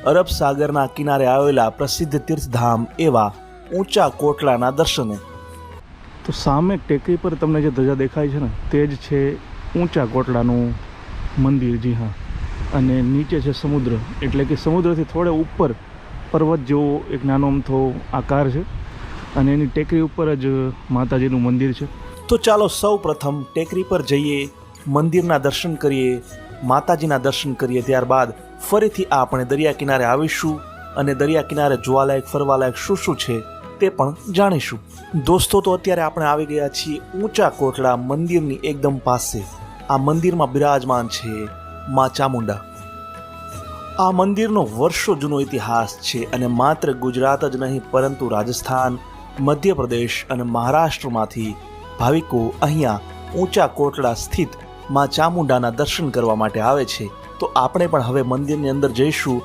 અરબ સાગરના કિનારે આવેલા પ્રસિદ્ધ તીર્થધામ એવા ઊંચા કોટલાના દર્શને। તો સામે ટેકરી પર તમને જે ધજા દેખાય છે ને તે જ છે ઊંચા કોટલાનું મંદિર। જી હા, અને નીચે છે સમુદ્ર, એટલે કે સમુદ્રથી થોડે ઉપર પર્વત જેવો એક નાનો અમથો આકાર છે અને એની ટેકરી ઉપર જ માતાજીનું મંદિર છે। તો ચાલો સૌ પ્રથમ ટેકરી પર જઈએ, મંદિરના દર્શન કરીએ, માતાજીના દર્શન કરીએ, ત્યારબાદ ફરીથી આપણે દરિયા કિનારે આવીશું અને દરિયા કિનારે જોવાલાયક ફરવાલાયક શું શું છે તે પણ જાણીશું। દોસ્તો, તો અત્યારે આપણે આવી ગયા છીએ ઊંચા કોટલા મંદિરની એકદમ પાસે। આ મંદિરમાં બિરાજમાન છે મા ચામુંડા। આ મંદિરનો વર્ષો જૂનો ઇતિહાસ છે અને માત્ર ગુજરાત જ નહીં પરંતુ રાજસ્થાન, મધ્યપ્રદેશ અને મહારાષ્ટ્રમાંથી ભાવિકો અહીંયા ઊંચા કોટલા સ્થિત મા ચામુંડાના દર્શન કરવા માટે આવે છે। તો આપણે પણ હવે મંદિરની અંદર જઈશું